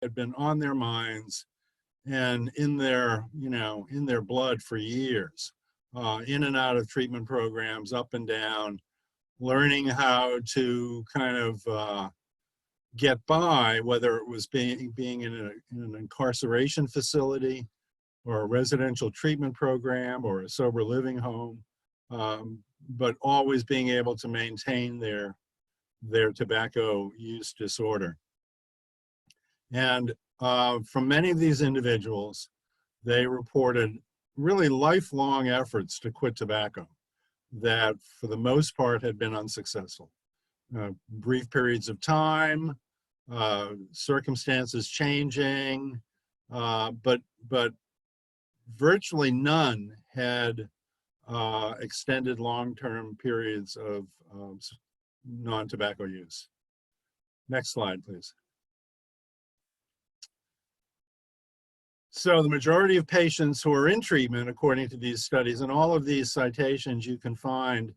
had been on their minds and in their, in their blood for years, in and out of treatment programs, up and down, learning how to kind of get by, whether it was being in an incarceration facility or a residential treatment program or a sober living home, but always being able to maintain their tobacco use disorder. And from many of these individuals, they reported really lifelong efforts to quit tobacco that for the most part had been unsuccessful. Brief periods of time, circumstances changing, but virtually none had extended long-term periods of non-tobacco use. Next slide, please. So the majority of patients who are in treatment, according to these studies, and all of these citations you can find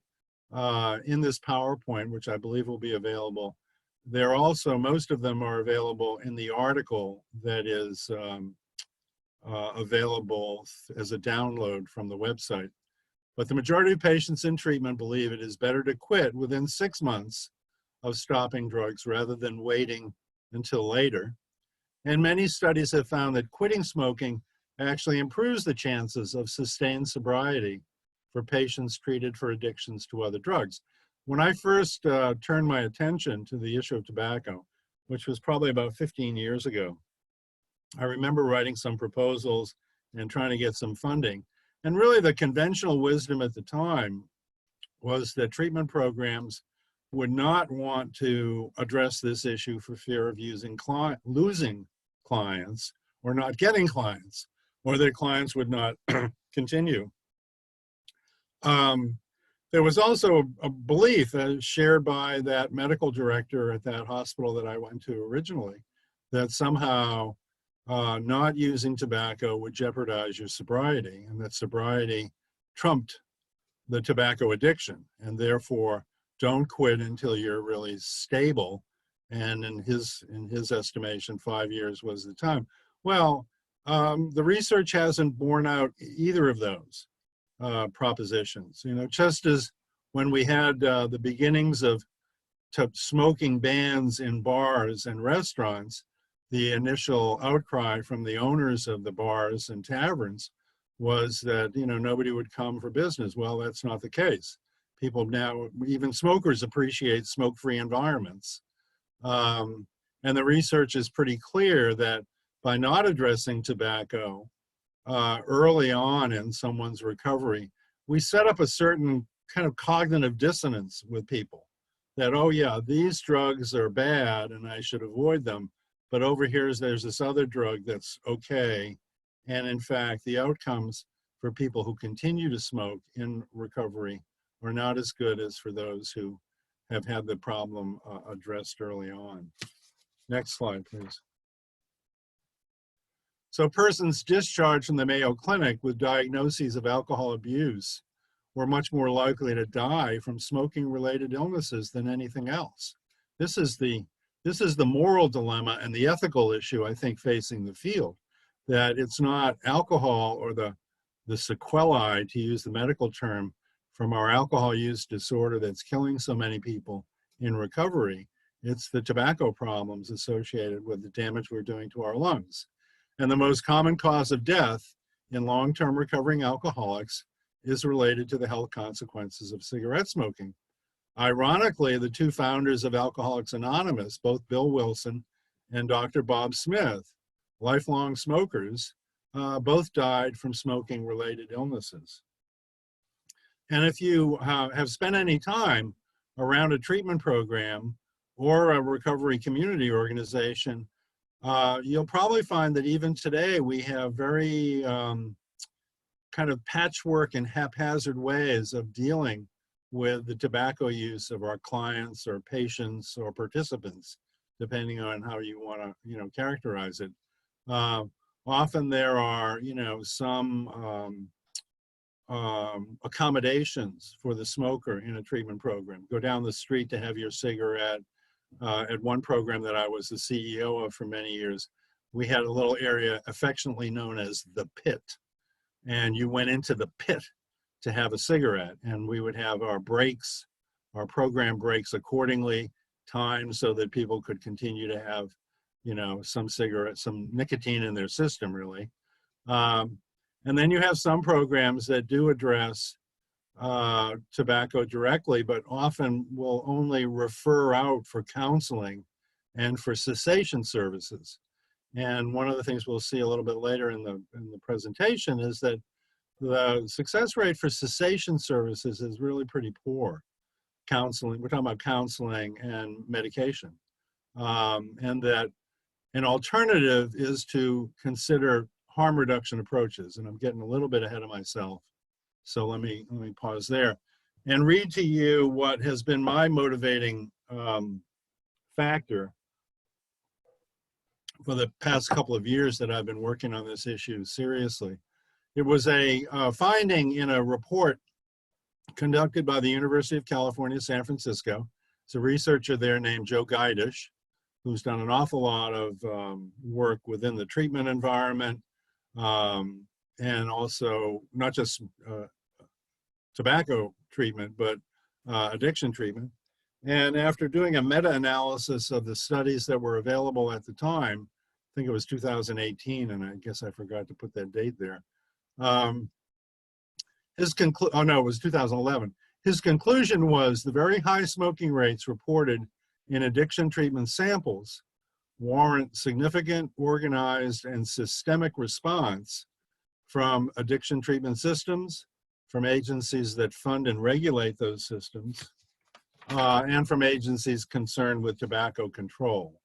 in this PowerPoint, which I believe will be available. They're also, most of them are available in the article that is available as a download from the website. But the majority of patients in treatment believe it is better to quit within 6 months of stopping drugs rather than waiting until later. And many studies have found that quitting smoking actually improves the chances of sustained sobriety for patients treated for addictions to other drugs. When I first turned my attention to the issue of tobacco, which was probably about 15 years ago, I remember writing some proposals and trying to get some funding. And really the conventional wisdom at the time was that treatment programs would not want to address this issue for fear of losing clients or not getting clients, or their clients would not continue. There was also a belief shared by that medical director at that hospital that I went to originally, that somehow not using tobacco would jeopardize your sobriety, and that sobriety trumped the tobacco addiction, and therefore don't quit until you're really stable. And in his estimation, 5 years was the time. Well, the research hasn't borne out either of those propositions. Just as when we had the beginnings of smoking bans in bars and restaurants, the initial outcry from the owners of the bars and taverns was that nobody would come for business. Well, that's not the case. People now, even smokers, appreciate smoke-free environments. And the research is pretty clear that by not addressing tobacco early on in someone's recovery, we set up a certain kind of cognitive dissonance with people that, oh yeah, these drugs are bad and I should avoid them, but over here there's this other drug that's okay. And in fact, the outcomes for people who continue to smoke in recovery are not as good as for those who have had the problem addressed early on. Next slide, please. So persons discharged from the Mayo Clinic with diagnoses of alcohol abuse were much more likely to die from smoking-related illnesses than anything else. This is the moral dilemma and the ethical issue, I think, facing the field, that it's not alcohol or the sequelae, to use the medical term, from our alcohol use disorder that's killing so many people in recovery. It's the tobacco problems associated with the damage we're doing to our lungs. And the most common cause of death in long-term recovering alcoholics is related to the health consequences of cigarette smoking. Ironically, the two founders of Alcoholics Anonymous, both Bill Wilson and Dr. Bob Smith, lifelong smokers, both died from smoking-related illnesses. And if you have spent any time around a treatment program or a recovery community organization, you'll probably find that even today we have very kind of patchwork and haphazard ways of dealing with the tobacco use of our clients or patients or participants, depending on how you want to characterize it. Often there are some accommodations for the smoker in a treatment program. Go down the street to have your cigarette. At one program that I was the CEO of for many years, we had a little area affectionately known as the pit. And you went into the pit to have a cigarette, and we would have our breaks, our program breaks accordingly, timed so that people could continue to have, you know, some cigarette, some nicotine in their system, really. And then you have some programs that do address tobacco directly, but often will only refer out for counseling and for cessation services. And one of the things we'll see a little bit later in the presentation is that the success rate for cessation services is really pretty poor. Counseling, we're talking about counseling and medication. And that an alternative is to consider harm reduction approaches. And I'm getting a little bit ahead of myself. So let me pause there and read to you what has been my motivating factor for the past couple of years that I've been working on this issue seriously. It was a finding in a report conducted by the University of California, San Francisco. It's a researcher there named Joe Gaidish, who's done an awful lot of work within the treatment environment, and also not just tobacco treatment, but addiction treatment. And after doing a meta-analysis of the studies that were available at the time, I think it was 2018, and I guess I forgot to put that date there. Oh no, it was 2011. His conclusion was the very high smoking rates reported in addiction treatment samples warrant significant, organized, and systemic response from addiction treatment systems, from agencies that fund and regulate those systems, and from agencies concerned with tobacco control.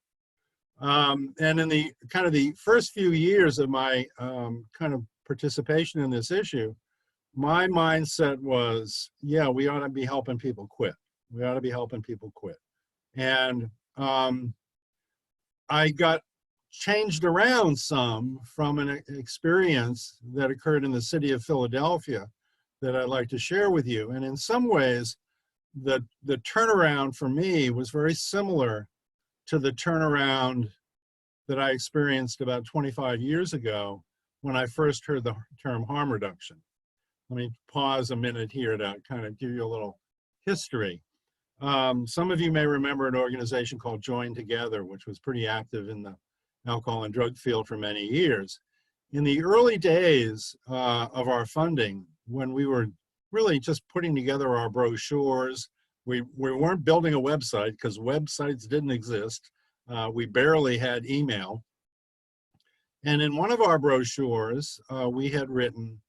And in the kind of the first few years of my kind of participation in this issue, my mindset was, yeah, we ought to be helping people quit. We ought to be helping people quit. And I got changed around some from an experience that occurred in the city of Philadelphia that I'd like to share with you. And in some ways, the turnaround for me was very similar to the turnaround that I experienced about 25 years ago when I first heard the term harm reduction. Let me pause a minute here to kind of give you a little history. Some of you may remember an organization called Join Together, which was pretty active in the alcohol and drug field for many years. In the early days of our funding, when we were really just putting together our brochures, we weren't building a website because websites didn't exist. We barely had email. And in one of our brochures, we had written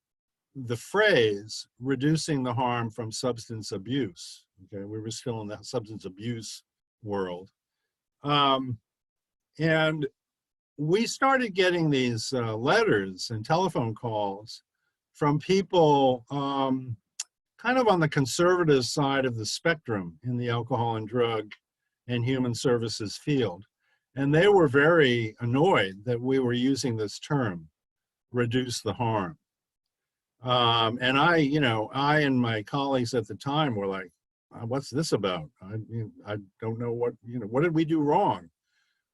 the phrase, reducing the harm from substance abuse. Okay, we were still in the substance abuse world. And we started getting these letters and telephone calls from people kind of on the conservative side of the spectrum in the alcohol and drug and human services field. And they were very annoyed that we were using this term, reduce the harm. And I and my colleagues at the time were like, what's this about? I don't know what did we do wrong?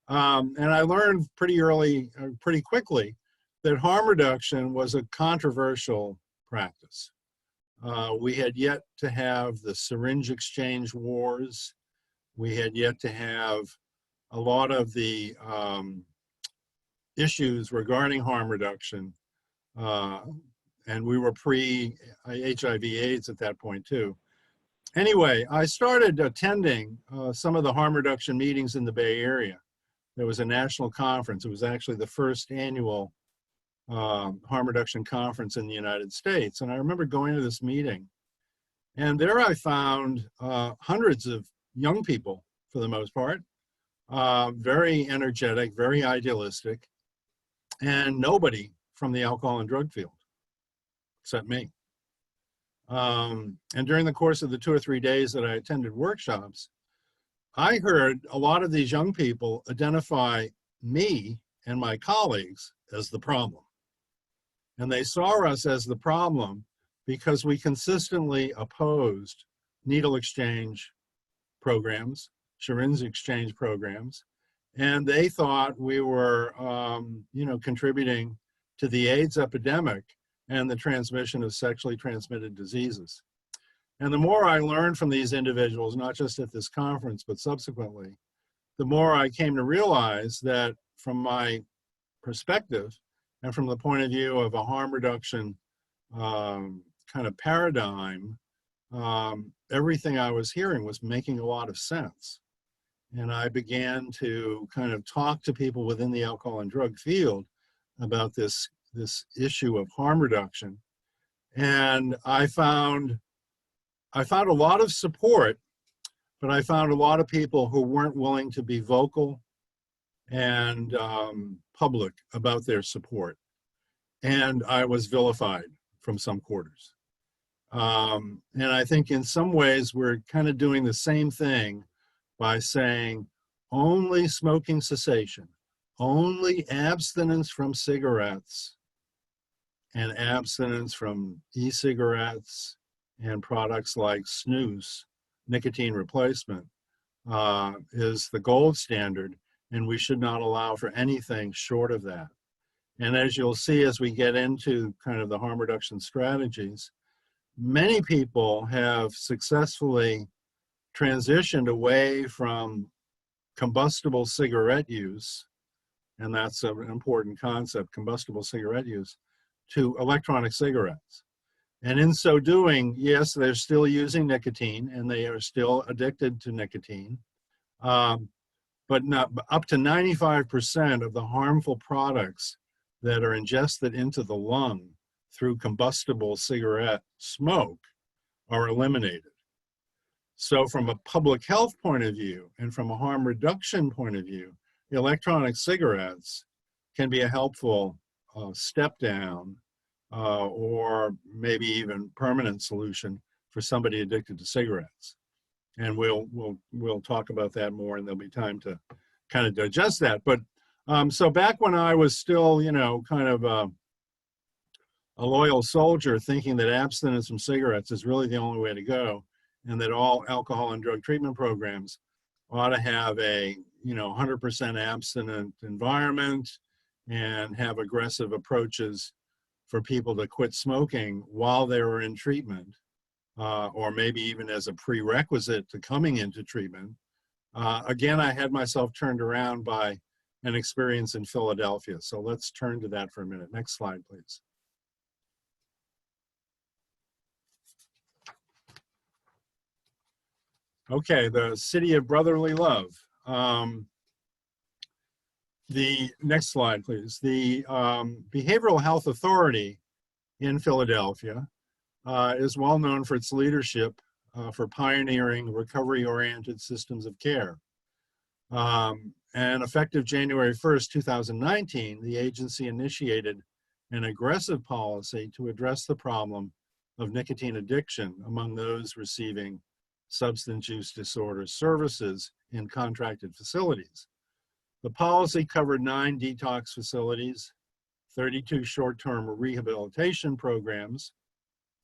And I learned pretty quickly that harm reduction was a controversial practice. We had yet to have the syringe exchange wars. We had yet to have a lot of the issues regarding harm reduction. And we were pre-HIV/AIDS at that point too. Anyway, I started attending some of the harm reduction meetings in the Bay Area. There was a national conference. It was actually the first annual harm reduction conference in the United States. And I remember going to this meeting, and there I found hundreds of young people, for the most part, very energetic, very idealistic, and nobody from the alcohol and drug field, except me. And during the course of the 2 or 3 days that I attended workshops, I heard a lot of these young people identify me and my colleagues as the problem. And they saw us as the problem because we consistently opposed needle exchange programs, syringe exchange programs, And they thought we were, contributing to the AIDS epidemic and the transmission of sexually transmitted diseases. And the more I learned from these individuals, not just at this conference, but subsequently, the more I came to realize that from my perspective and from the point of view of a harm reduction kind of paradigm, everything I was hearing was making a lot of sense. And I began to kind of talk to people within the alcohol and drug field about this issue of harm reduction. And I found a lot of support, but I found a lot of people who weren't willing to be vocal and public about their support. And I was vilified from some quarters. And I think in some ways we're kind of doing the same thing by saying only smoking cessation, only abstinence from cigarettes and abstinence from e-cigarettes and products like snus, nicotine replacement, is the gold standard, and we should not allow for anything short of that. And as you'll see as we get into kind of the harm reduction strategies, many people have successfully transitioned away from combustible cigarette use, and that's an important concept, combustible cigarette use, to electronic cigarettes. And in so doing, yes, they're still using nicotine and they are still addicted to nicotine, but not up to 95% of the harmful products that are ingested into the lung through combustible cigarette smoke are eliminated. So from a public health point of view and from a harm reduction point of view, electronic cigarettes can be a helpful step down or maybe even permanent solution for somebody addicted to cigarettes. And we'll talk about that more, and there'll be time to kind of digest that. But so back when I was still, kind of a loyal soldier, thinking that abstinence from cigarettes is really the only way to go, and that all alcohol and drug treatment programs ought to have a 100% abstinent environment and have aggressive approaches for people to quit smoking while they were in treatment, or maybe even as a prerequisite to coming into treatment. Again, I had myself turned around by an experience in Philadelphia. So let's turn to that for a minute. Next slide, please. Okay, the city of brotherly love. The next slide, please. The Behavioral Health Authority in Philadelphia is well known for its leadership for pioneering recovery-oriented systems of care. And effective January 1st, 2019, the agency initiated an aggressive policy to address the problem of nicotine addiction among those receiving substance use disorder services in contracted facilities. The policy covered 9 detox facilities, 32 short-term rehabilitation programs,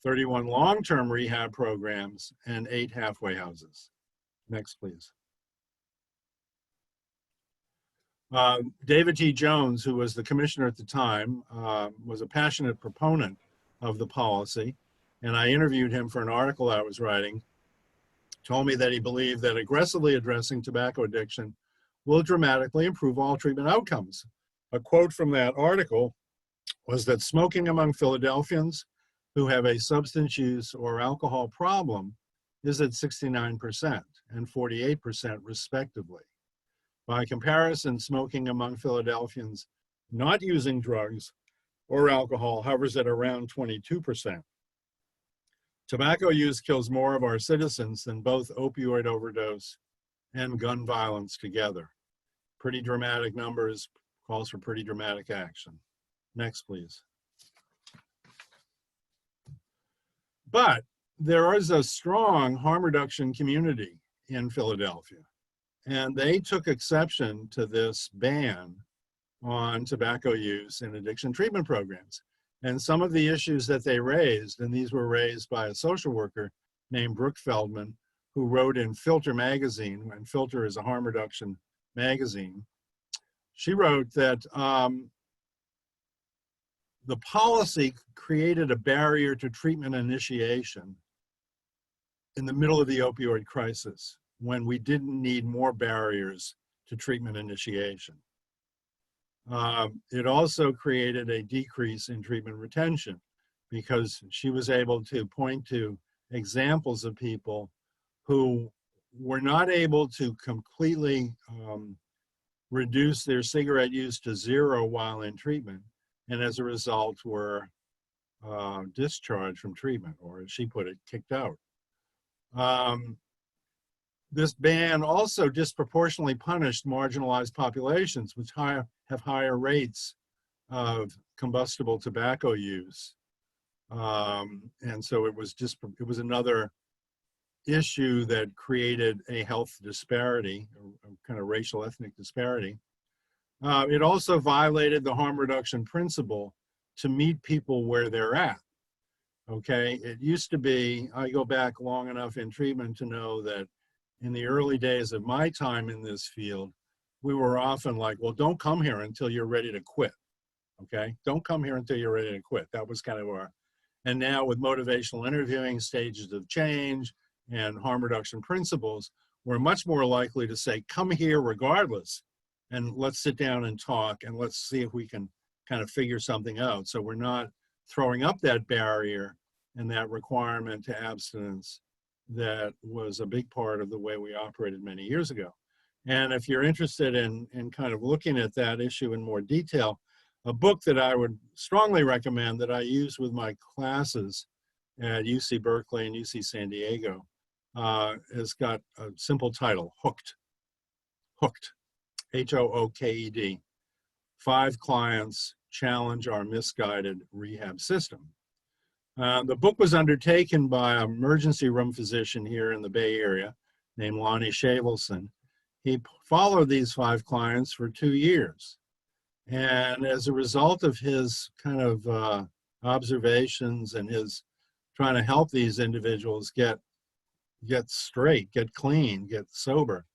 31 long-term rehab programs, and 8 halfway houses. Next, please. David T. Jones, who was the commissioner at the time, was a passionate proponent of the policy, and I interviewed him for an article I was writing. Told me that he believed that aggressively addressing tobacco addiction will dramatically improve all treatment outcomes. A quote from that article was that smoking among Philadelphians who have a substance use or alcohol problem is at 69% and 48% respectively. By comparison, smoking among Philadelphians not using drugs or alcohol hovers at around 22%. Tobacco use kills more of our citizens than both opioid overdose and gun violence together. Pretty dramatic numbers, calls for pretty dramatic action. Next, please. But there is a strong harm reduction community in Philadelphia, and they took exception to this ban on tobacco use in addiction treatment programs. And some of the issues that they raised, and these were raised by a social worker named Brooke Feldman, who wrote in Filter magazine, and Filter is a harm reduction magazine, she wrote that the policy created a barrier to treatment initiation in the middle of the opioid crisis when we didn't need more barriers to treatment initiation. It also created a decrease in treatment retention because she was able to point to examples of people who were not able to completely reduce their cigarette use to zero while in treatment, and as a result were discharged from treatment, or as she put it, kicked out. This ban also disproportionately punished marginalized populations, which have higher rates of combustible tobacco use. And so it was another issue that created a health disparity, a kind of racial ethnic disparity. It also violated the harm reduction principle to meet people where they're at. Okay, it used to be, I go back long enough in treatment to know that in the early days of my time in this field, we were often like, well, don't come here until you're ready to quit. Okay, don't come here until you're ready to quit. That was kind of our, and now with motivational interviewing, stages of change, and harm reduction principles, we're much more likely to say, come here regardless, and let's sit down and talk, and let's see if we can kind of figure something out. So we're not throwing up that barrier and that requirement to abstinence that was a big part of the way we operated many years ago. And if you're interested in kind of looking at that issue in more detail, a book that I would strongly recommend that I use with my classes at UC Berkeley and UC San Diego has got a simple title, Hooked. Hooked, Hooked. 5 clients challenge our misguided rehab system. The book was undertaken by an emergency room physician here in the Bay Area named Lonnie Shavelson. He followed these 5 clients for 2 years. And as a result of his kind of observations and his trying to help these individuals get straight, get clean, get sober,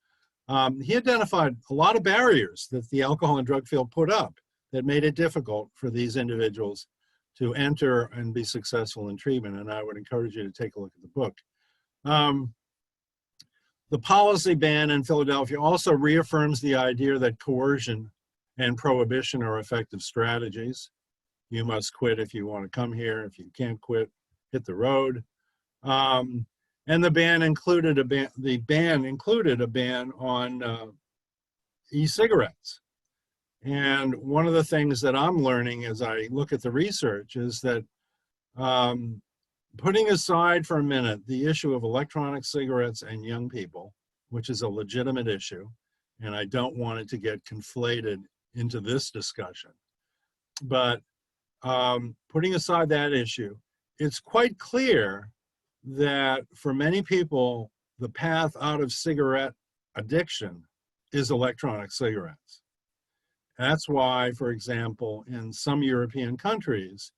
he identified a lot of barriers that the alcohol and drug field put up that made it difficult for these individuals to enter and be successful in treatment. And I would encourage you to take a look at the book. The policy ban in Philadelphia also reaffirms the idea that coercion and prohibition are effective strategies. You must quit if you want to come here. If you can't quit, hit the road. And the ban included a ban on e-cigarettes. And one of the things that I'm learning as I look at the research is that putting aside for a minute the issue of electronic cigarettes and young people, which is a legitimate issue, and I don't want it to get conflated into this discussion, but putting aside that issue, it's quite clear that for many people, the path out of cigarette addiction is electronic cigarettes. That's why, for example, in some European countries,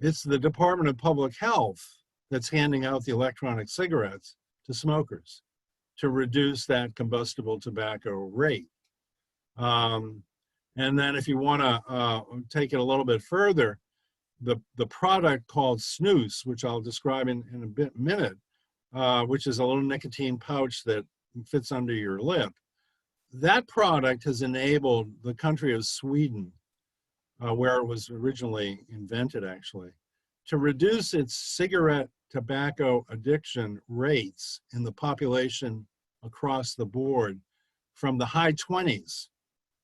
it's the Department of Public Health that's handing out the electronic cigarettes to smokers to reduce that combustible tobacco rate. And then if you want to take it a little bit further, the product called snus, which I'll describe in a minute, which is a little nicotine pouch that fits under your lip, that product has enabled the country of Sweden, where it was originally invented actually, to reduce its cigarette tobacco addiction rates in the population across the board from the high 20s,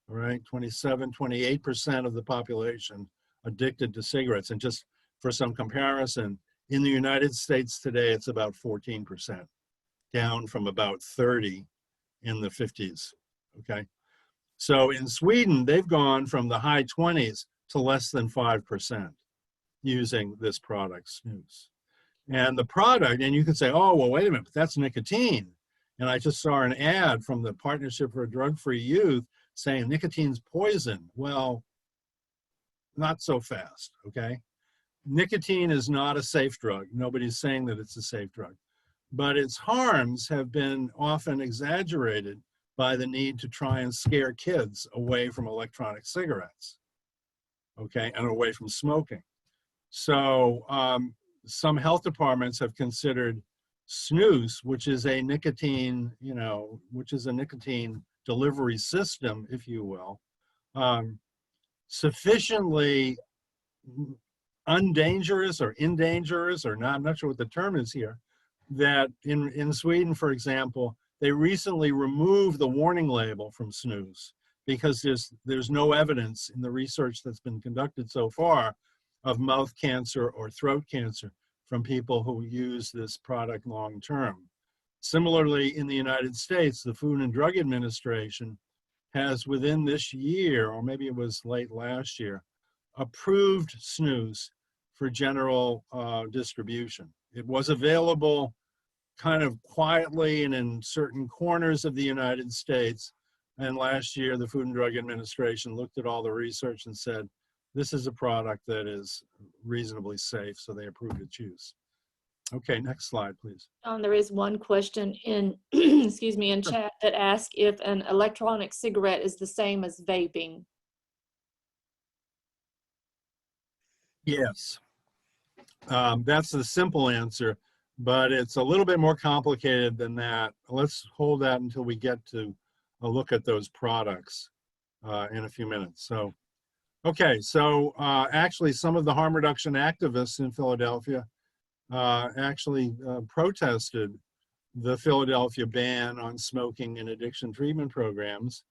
all right, 27, 28% of the population addicted to cigarettes. And just for some comparison, in the United States today, it's about 14%, down from about 30 in the 50s, okay? So in Sweden, they've gone from the high 20s to less than 5% using this product, snus. And the product, and you could say, oh, well, wait a minute, but that's nicotine. And I just saw an ad from the Partnership for Drug-Free Youth saying nicotine's poison. Well, not so fast, okay? Nicotine is not a safe drug. Nobody's saying that it's a safe drug. But its harms have been often exaggerated by the need to try and scare kids away from electronic cigarettes, okay, and away from smoking. So some health departments have considered snus, which is a nicotine, which is a nicotine delivery system, if you will, sufficiently undangerous or indangerous, or not, I'm not sure what the term is here, that in Sweden, for example, they recently removed the warning label from snus because there's no evidence in the research that's been conducted so far of mouth cancer or throat cancer from people who use this product long term. Similarly, in the United States, the Food and Drug Administration has within this year, or maybe it was late last year, approved snus for general distribution. It was available kind of quietly and in certain corners of the United States. And last year, the Food and Drug Administration looked at all the research and said, this is a product that is reasonably safe, so they approved its use. Okay, next slide, please. There is one question in, excuse me, in chat that asks if an electronic cigarette is the same as vaping. Yes, that's the simple answer, but it's a little bit more complicated than that. Let's hold that until we get to a look at those products in a few minutes. So, okay, so actually some of the harm reduction activists in Philadelphia actually protested the Philadelphia ban on smoking in addiction treatment programs.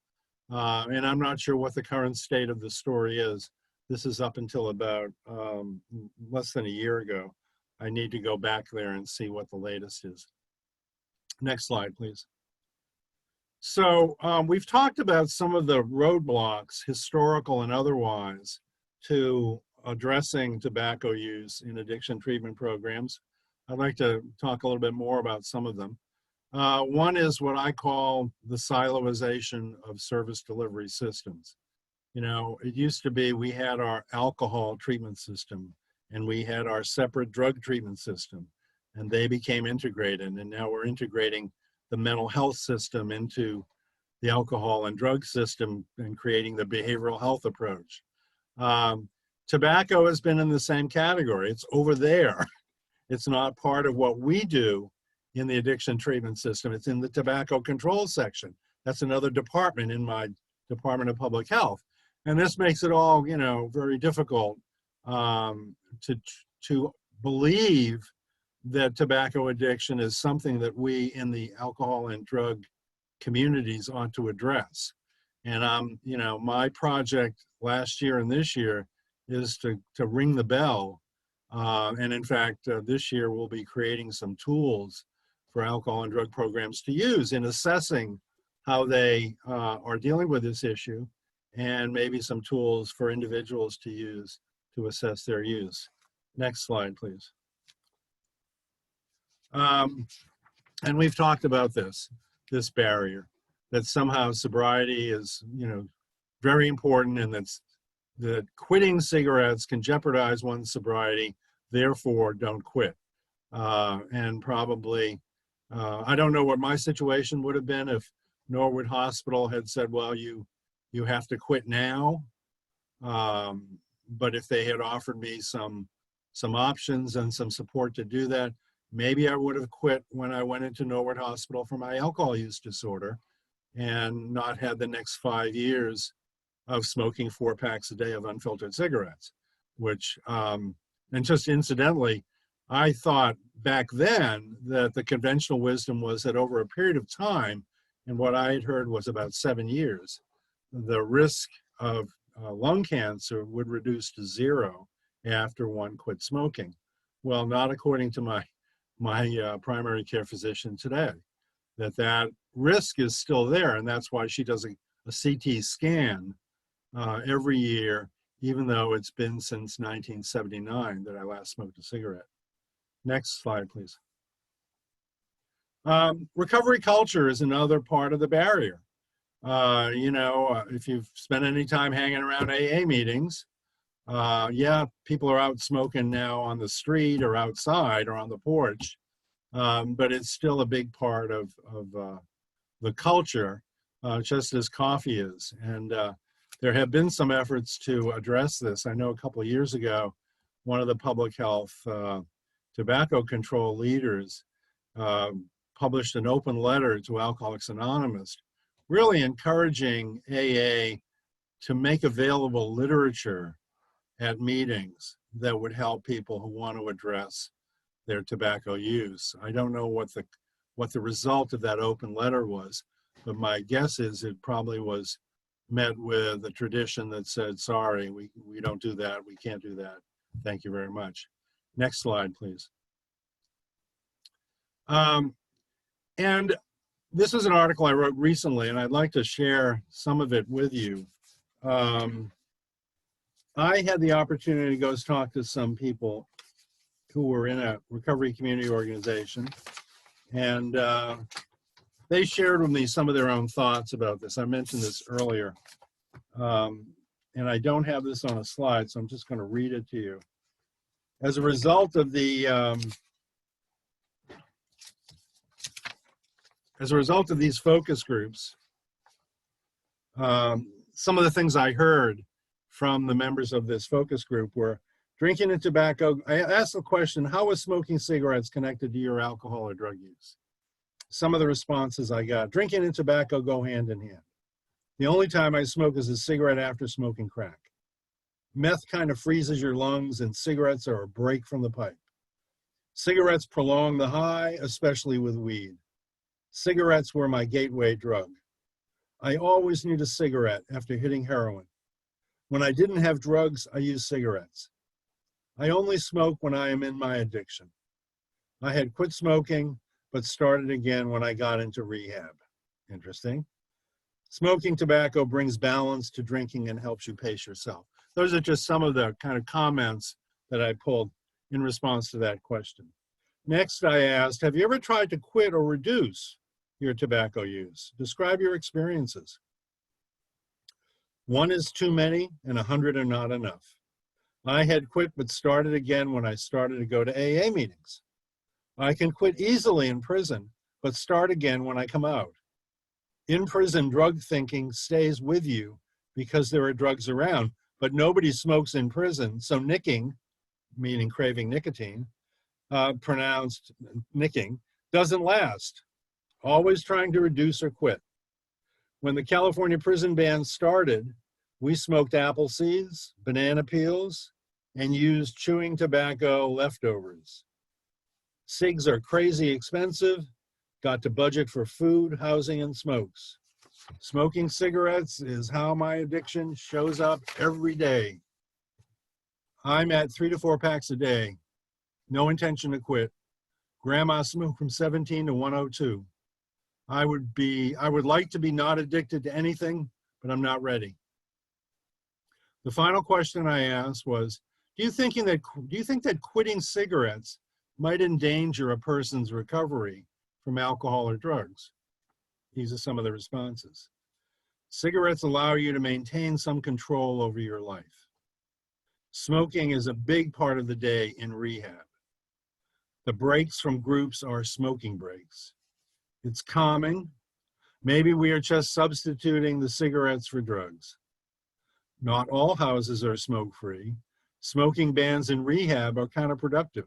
And I'm not sure what the current state of the story is. This is up until about less than a year ago. I need to go back there and see what the latest is. Next slide, please. So we've talked about some of the roadblocks, historical and otherwise, to addressing tobacco use in addiction treatment programs. I'd like to talk a little bit more about some of them. One is what I call the siloization of service delivery systems. It used to be we had our alcohol treatment system and we had our separate drug treatment system, and they became integrated, and now we're integrating the mental health system into the alcohol and drug system and creating the behavioral health approach. Tobacco has been in the same category. It's over there. It's not part of what we do in the addiction treatment system. It's in the tobacco control section. That's another department in my Department of Public Health. And this makes it all, very difficult to believe that tobacco addiction is something that we in the alcohol and drug communities ought to address. And my project last year and this year is to ring the bell. And in fact, this year we'll be creating some tools for alcohol and drug programs to use in assessing how they are dealing with this issue, and maybe some tools for individuals to use to assess their use. Next slide, please. And we've talked about this barrier, that somehow sobriety is, very important, and that quitting cigarettes can jeopardize one's sobriety, therefore don't quit. And probably, I don't know what my situation would have been if Norwood Hospital had said, well, you have to quit now. But if they had offered me some options and some support to do that, maybe I would have quit when I went into Norwood Hospital for my alcohol use disorder and not had the next 5 years of smoking 4 packs a day of unfiltered cigarettes, which, and just incidentally, I thought back then that the conventional wisdom was that over a period of time, and what I had heard was about 7 years, the risk of lung cancer would reduce to 0 after one quit smoking. Well, not according to my primary care physician today, that risk is still there, and that's why she does a CT scan every year, even though it's been since 1979 that I last smoked a cigarette. Next slide, please. Recovery culture is another part of the barrier. If you've spent any time hanging around AA meetings, yeah, people are out smoking now on the street or outside or on the porch, but it's still a big part of the culture. just as coffee is. And there have been some efforts to address this. I know a couple of years ago, one of the public health tobacco control leaders published an open letter to Alcoholics Anonymous, really encouraging AA to make available literature at meetings that would help people who want to address their tobacco use. I don't know what the result of that open letter was, but my guess is it probably was met with a tradition that said, sorry, we don't do that, we can't do that. Thank you very much. Next slide, please. And this is an article I wrote recently, and I'd like to share some of it with you. I had the opportunity to go talk to some people who were in a recovery community organization, and they shared with me some of their own thoughts about this. I mentioned this earlier, and I don't have this on a slide, so I'm just going to read it to you. As a result of the these focus groups, some of the things I heard from the members of this focus group were drinking and tobacco. I asked the question, how is smoking cigarettes connected to your alcohol or drug use? Some of the responses I got, drinking and tobacco go hand in hand. The only time I smoke is a cigarette after smoking crack. Meth kind of freezes your lungs, and cigarettes are a break from the pipe. Cigarettes prolong the high, especially with weed. Cigarettes were my gateway drug. I always need a cigarette after hitting heroin. When I didn't have drugs, I used cigarettes. I only smoke when I am in my addiction. I had quit smoking, but started again when I got into rehab. Interesting. Smoking tobacco brings balance to drinking and helps you pace yourself. Those are just some of the kind of comments that I pulled in response to that question. Next, I asked, have you ever tried to quit or reduce your tobacco use? Describe your experiences. 1 is too many and 100 are not enough. I had quit but started again when I started to go to AA meetings. I can quit easily in prison, but start again when I come out. In prison, drug thinking stays with you because there are drugs around, but nobody smokes in prison, so nicking, meaning craving nicotine, pronounced nicking, doesn't last. Always trying to reduce or quit. When the California prison ban started, we smoked apple seeds, banana peels, and used chewing tobacco leftovers. Cigs are crazy expensive, got to budget for food, housing, and smokes. Smoking cigarettes is how my addiction shows up every day. I'm at 3 to 4 packs a day. No intention to quit. Grandma smoked from 17 to 102. I would like to be not addicted to anything, but I'm not ready. The final question I asked was, do you think that quitting cigarettes might endanger a person's recovery from alcohol or drugs? These are some of the responses. Cigarettes allow you to maintain some control over your life. Smoking is a big part of the day in rehab. The breaks from groups are smoking breaks. It's calming. Maybe we are just substituting the cigarettes for drugs. Not all houses are smoke-free. Smoking bans in rehab are counterproductive.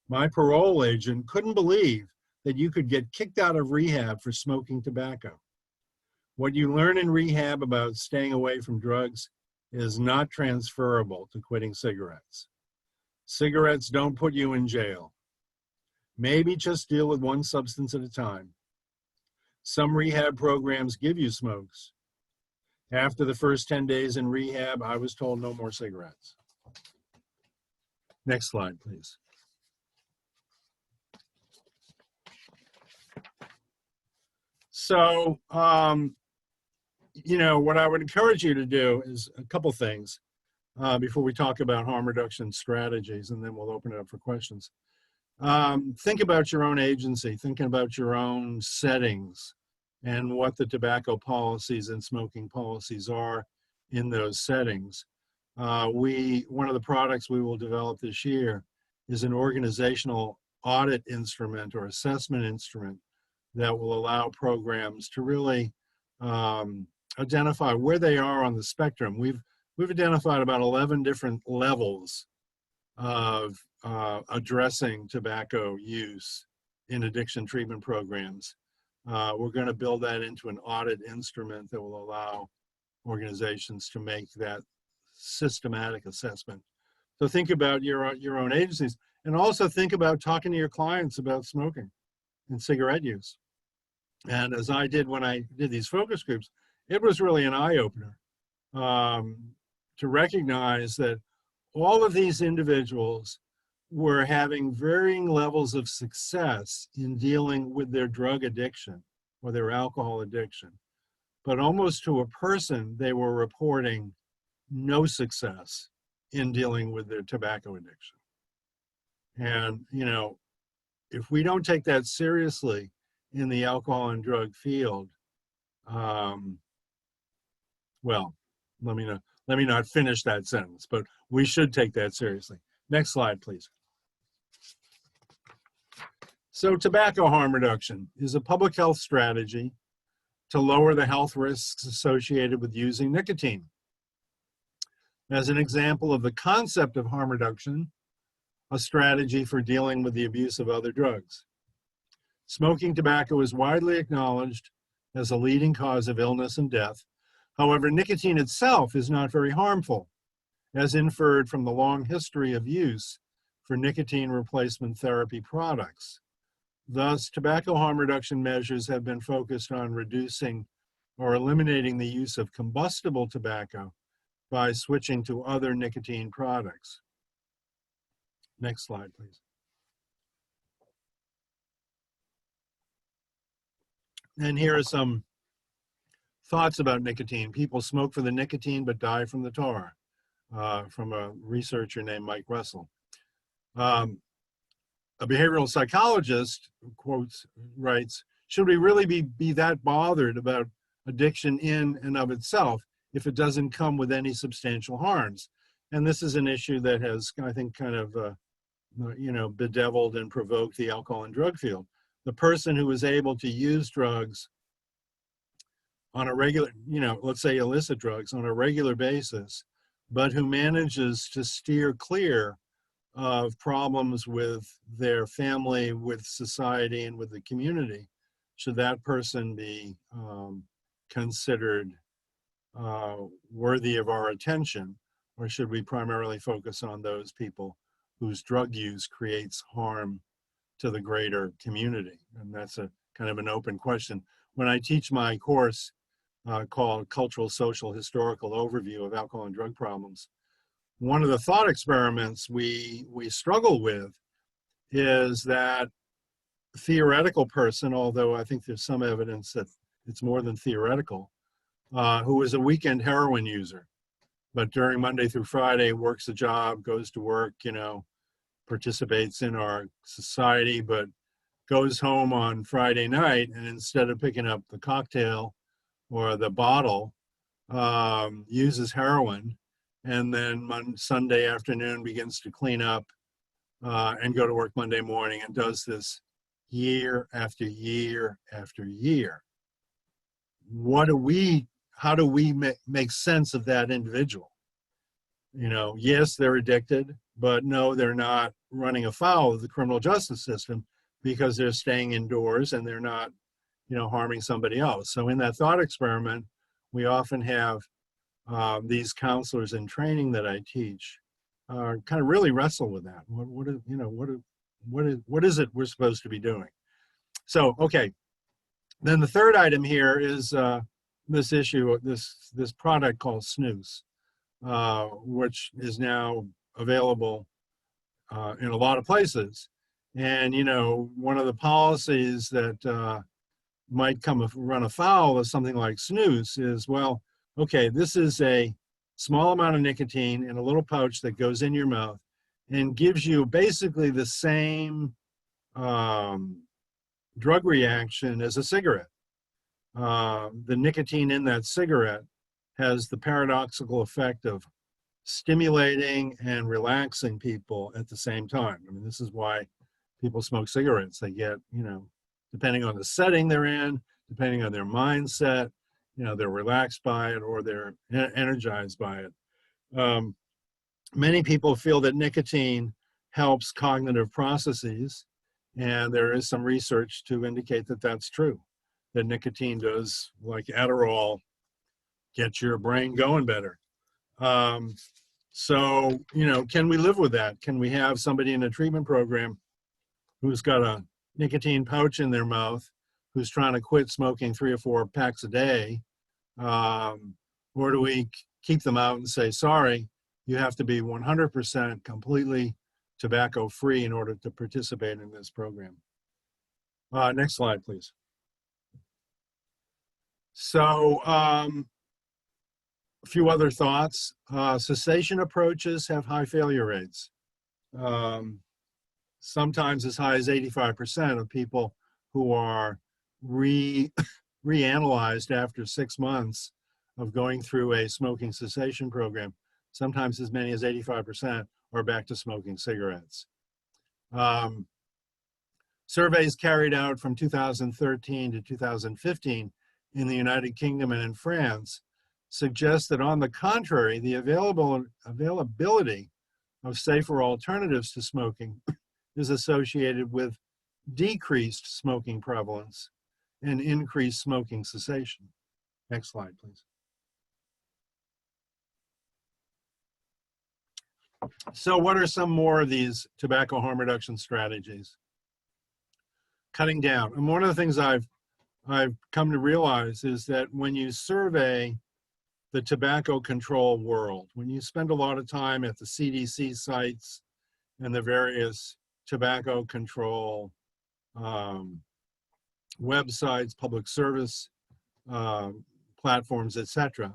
My parole agent couldn't believe that you could get kicked out of rehab for smoking tobacco. What you learn in rehab about staying away from drugs is not transferable to quitting cigarettes. Cigarettes don't put you in jail. Maybe just deal with one substance at a time. Some rehab programs give you smokes. After the first 10 days in rehab, I was told no more cigarettes. Next slide, please. So, what I would encourage you to do is a couple things before we talk about harm reduction strategies, and then we'll open it up for questions. Think about your own agency, thinking about your own settings and what the tobacco policies and smoking policies are in those settings. One of the products we will develop this year is an organizational audit instrument or assessment instrument that will allow programs to really identify where they are on the spectrum. We've identified about 11 different levels of addressing tobacco use in addiction treatment programs. We're going to build that into an audit instrument that will allow organizations to make that systematic assessment. So think about your own agencies, and also think about talking to your clients about smoking and cigarette use. And as I did when I did these focus groups, it was really an eye-opener to recognize that all of these individuals were having varying levels of success in dealing with their drug addiction or their alcohol addiction. But almost to a person, they were reporting no success in dealing with their tobacco addiction. And, you know, if we don't take that seriously in the alcohol and drug field, well, let me not finish that sentence, but we should take that seriously. Next slide, please. So tobacco harm reduction is a public health strategy to lower the health risks associated with using nicotine. As an example of the concept of harm reduction, a strategy for dealing with the abuse of other drugs. Smoking tobacco is widely acknowledged as a leading cause of illness and death. However, nicotine itself is not very harmful, as inferred from the long history of use for nicotine replacement therapy products. Thus, tobacco harm reduction measures have been focused on reducing or eliminating the use of combustible tobacco by switching to other nicotine products. Next slide, please. And here are some thoughts about nicotine. People smoke for the nicotine but die from the tar, from a researcher named Mike Russell. A behavioral psychologist writes, should we really be that bothered about addiction in and of itself if it doesn't come with any substantial harms? And this is an issue that has, I think, kind of, bedeviled and provoked the alcohol and drug field. The person who is able to use drugs on a regular, let's say illicit drugs on a regular basis, but who manages to steer clear of problems with their family, with society, and with the community, should that person be considered worthy of our attention, or should we primarily focus on those people whose drug use creates harm to the greater community? And that's a kind of an open question. When I teach my course called Cultural, Social, Historical Overview of Alcohol and Drug Problems, one of the thought experiments we struggle with is that theoretical person, although I think there's some evidence that it's more than theoretical, who is a weekend heroin user, but during Monday through Friday works a job, goes to work, participates in our society, but goes home on Friday night, and instead of picking up the cocktail or the bottle, uses heroin, and then Sunday afternoon begins to clean up and go to work Monday morning, and does this year after year after year. How do we make sense of that individual? Yes, they're addicted, but no, they're not running afoul of the criminal justice system because they're staying indoors and they're not, harming somebody else. So in that thought experiment, we often have these counselors in training that I teach kind of really wrestle with that. What is it we're supposed to be doing? So, okay. Then the third item here is this issue, this product called snus, which is now available in a lot of places. And, one of the policies that might run afoul of something like snus is, well, okay, this is a small amount of nicotine in a little pouch that goes in your mouth and gives you basically the same drug reaction as a cigarette. The nicotine in that cigarette has the paradoxical effect of stimulating and relaxing people at the same time. I mean, this is why people smoke cigarettes. They get, depending on the setting they're in, depending on their mindset, they're relaxed by it or they're energized by it. Many people feel that nicotine helps cognitive processes, and there is some research to indicate that that's true, that nicotine does, like Adderall, get your brain going better. So, can we live with that? Can we have somebody in a treatment program who's got a nicotine pouch in their mouth, who's trying to quit smoking 3 or 4 packs a day? Or do we keep them out and say, sorry, you have to be 100% completely tobacco free in order to participate in this program? Next slide, please. So, a few other thoughts. Cessation approaches have high failure rates. Sometimes as high as 85% of people who are reanalyzed after 6 months of going through a smoking cessation program, sometimes as many as 85% are back to smoking cigarettes. Surveys carried out from 2013 to 2015 in the United Kingdom and in France suggest that, on the contrary, the availability of safer alternatives to smoking is associated with decreased smoking prevalence and increased smoking cessation. Next slide, please. So what are some more of these tobacco harm reduction strategies? Cutting down. And one of the things I've come to realize is that when you survey the tobacco control world, when you spend a lot of time at the CDC sites and the various tobacco control websites, public service platforms, etc.,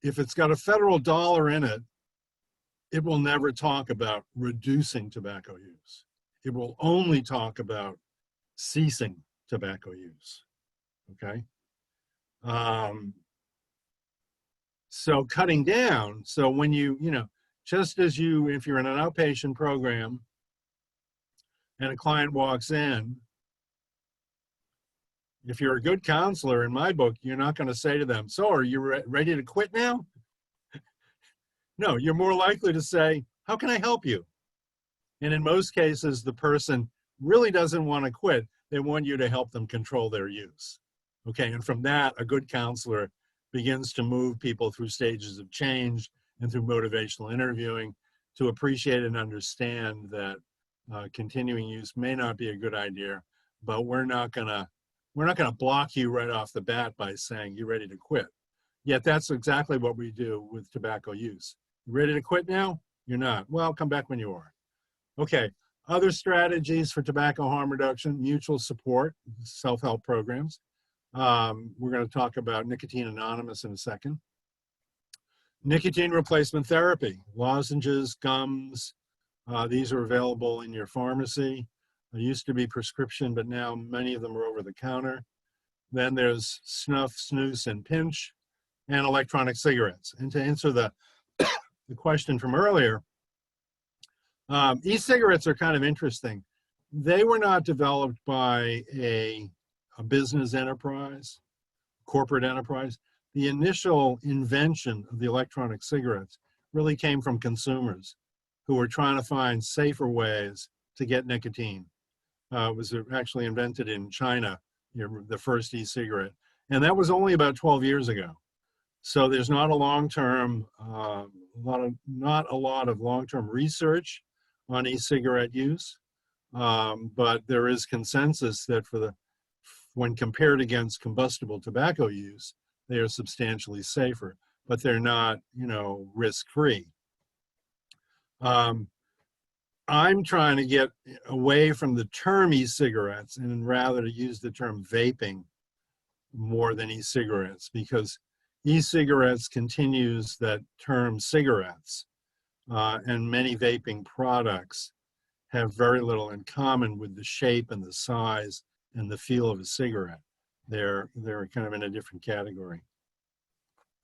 if it's got a federal dollar in it, it will never talk about reducing tobacco use. It will only talk about ceasing tobacco use, okay? So cutting down, so when just as if you're in an outpatient program and a client walks in, if you're a good counselor, in my book, you're not going to say to them, so are you ready to quit now? No, you're more likely to say, how can I help you? And in most cases, the person really doesn't want to quit. They want you to help them control their use. Okay, and from that, a good counselor begins to move people through stages of change and through motivational interviewing to appreciate and understand that continuing use may not be a good idea, but we're not gonna block you right off the bat by saying you're ready to quit. Yet that's exactly what we do with tobacco use. You ready to quit now? You're not. Well, come back when you are. Okay, other strategies for tobacco harm reduction: mutual support, self-help programs. We're going to talk about Nicotine Anonymous in a second. Nicotine replacement therapy, lozenges, gums, these are available in your pharmacy. They used to be prescription, but now many of them are over the counter. Then there's snuff, snus, and pinch, and electronic cigarettes. And to answer the question from earlier, e-cigarettes are kind of interesting. They were not developed by a business enterprise, corporate enterprise. The initial invention of the electronic cigarettes really came from consumers who were trying to find safer ways to get nicotine. It was actually invented in China, the first e-cigarette, and that was only about 12 years ago. So there's not a long-term, not a lot of long-term research on e-cigarette use, but there is consensus that when compared against combustible tobacco use, they are substantially safer, but they're not, risk-free. I'm trying to get away from the term e-cigarettes and rather to use the term vaping more than e-cigarettes, because e-cigarettes continues that term cigarettes, and many vaping products have very little in common with the shape and the size and the feel of a cigarette. They're kind of in a different category.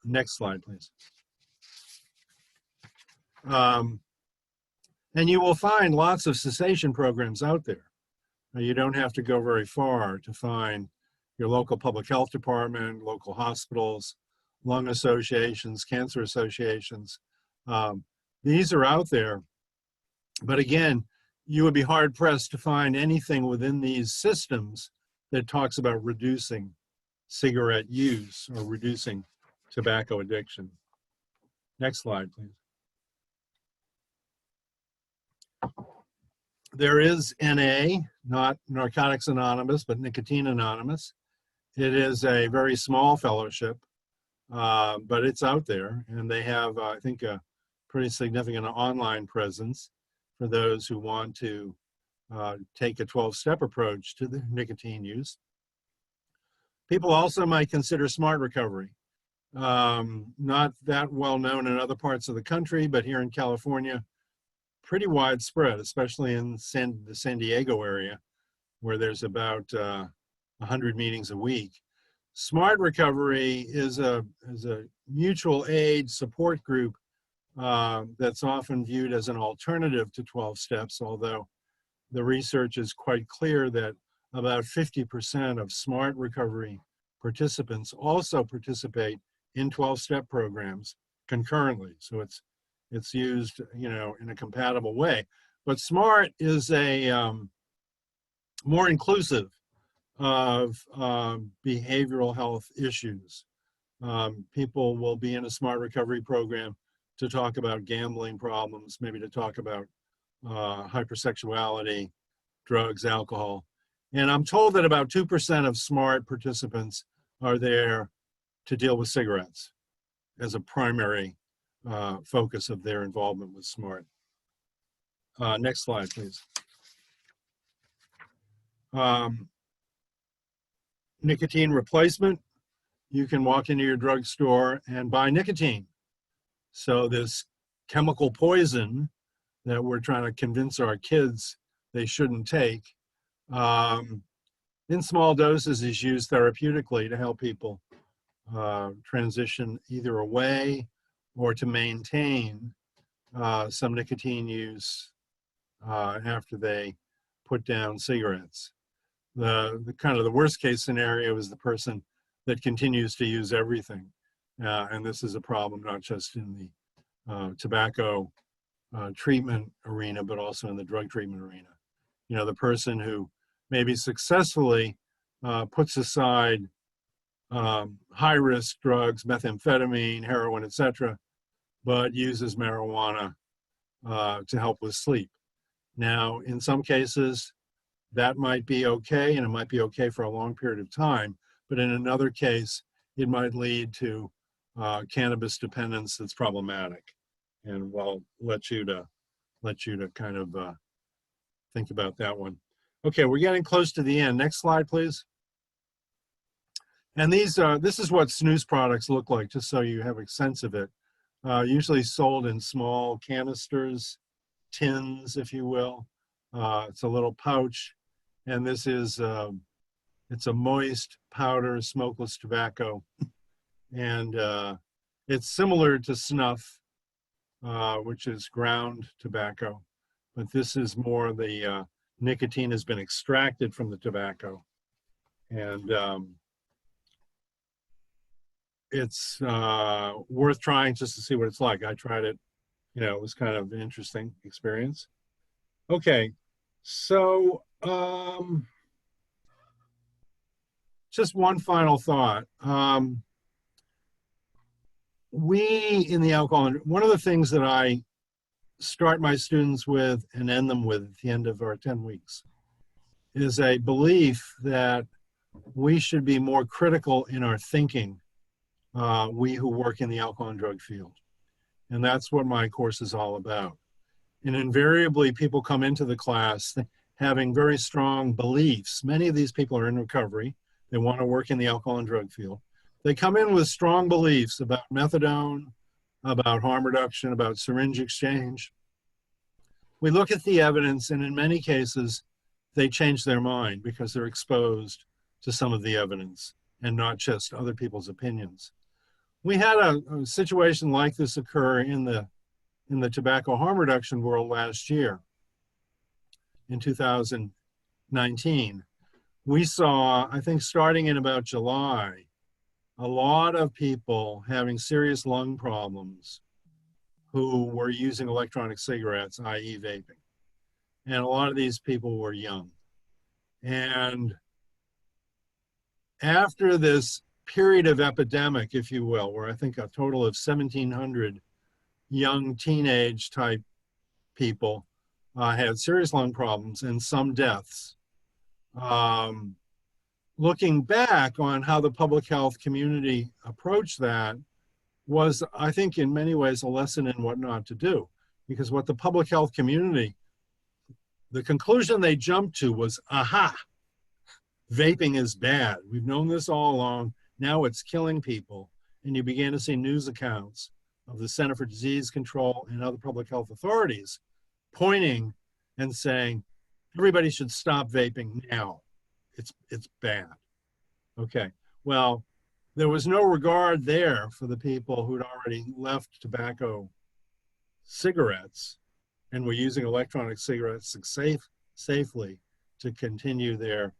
Next slide, please. And you will find lots of cessation programs out there. You don't have to go very far to find your local public health department, local hospitals, lung associations, cancer associations. These are out there. But again, you would be hard pressed to find anything within these systems that talks about reducing cigarette use or reducing tobacco addiction. Next slide, please. There is NA, not Narcotics Anonymous, but Nicotine Anonymous. It is a very small fellowship, but it's out there, and they have, I think, a pretty significant online presence for those who want to take a 12-step approach to the nicotine use. People also might consider smart recovery. Not that well known in other parts of the country, but here in California, pretty widespread, especially in the San Diego area, where there's about 100 meetings a week. Smart Recovery is a mutual aid support group that's often viewed as an alternative to 12 steps, although the research is quite clear that about 50% of Smart Recovery participants also participate in 12-step programs concurrently. So it's used, in a compatible way. But SMART is a more inclusive of behavioral health issues. People will be in a smart recovery program to talk about gambling problems, maybe to talk about hypersexuality, drugs, alcohol. And I'm told that about 2% of SMART participants are there to deal with cigarettes as a primary focus of their involvement with SMART. Next slide, please. Nicotine replacement. You can walk into your drugstore and buy nicotine. So this chemical poison that we're trying to convince our kids they shouldn't take, in small doses is used therapeutically to help people transition either away or to maintain some nicotine use after they put down cigarettes. The kind of the worst case scenario is the person that continues to use everything. And this is a problem not just in the tobacco treatment arena, but also in the drug treatment arena. The person who maybe successfully puts aside high-risk drugs, methamphetamine, heroin, etc., but uses marijuana to help with sleep. Now, in some cases, that might be okay, and it might be okay for a long period of time, but in another case, it might lead to cannabis dependence that's problematic. And we'll let you to kind of think about that one. Okay, we're getting close to the end. Next slide, please. And this is what snus products look like, just so you have a sense of it. Usually sold in small canisters, tins, if you will. It's a little pouch, and this is it's a moist powder smokeless tobacco, and it's similar to snuff, which is ground tobacco, but this is more the nicotine has been extracted from the tobacco, and it's worth trying just to see what it's like. I tried it, it was kind of an interesting experience. Okay, so just one final thought. We in the alcohol, one of the things that I start my students with and end them with at the end of our 10 weeks is a belief that we should be more critical in our thinking, we who work in the alcohol and drug field. And that's what my course is all about. And invariably, people come into the class having very strong beliefs. Many of these people are in recovery. They want to work in the alcohol and drug field. They come in with strong beliefs about methadone, about harm reduction, about syringe exchange. We look at the evidence, and in many cases, they change their mind because they're exposed to some of the evidence and not just other people's opinions. We had a situation like this occur in the tobacco harm reduction world last year, in 2019, we saw, I think starting in about July, a lot of people having serious lung problems who were using electronic cigarettes, i.e. vaping. And a lot of these people were young. And after this period of epidemic, if you will, where I think a total of 1,700 young teenage type people had serious lung problems and some deaths. Looking back on how the public health community approached that was, I think, in many ways a lesson in what not to do. Because what the public health community, the conclusion they jumped to was, aha, vaping is bad. We've known this all along. Now it's killing people. And you began to see news accounts of the Center for Disease Control and other public health authorities pointing and saying, everybody should stop vaping now. It's bad. Okay, well, there was no regard there for the people who'd already left tobacco cigarettes and were using electronic cigarettes safely to continue their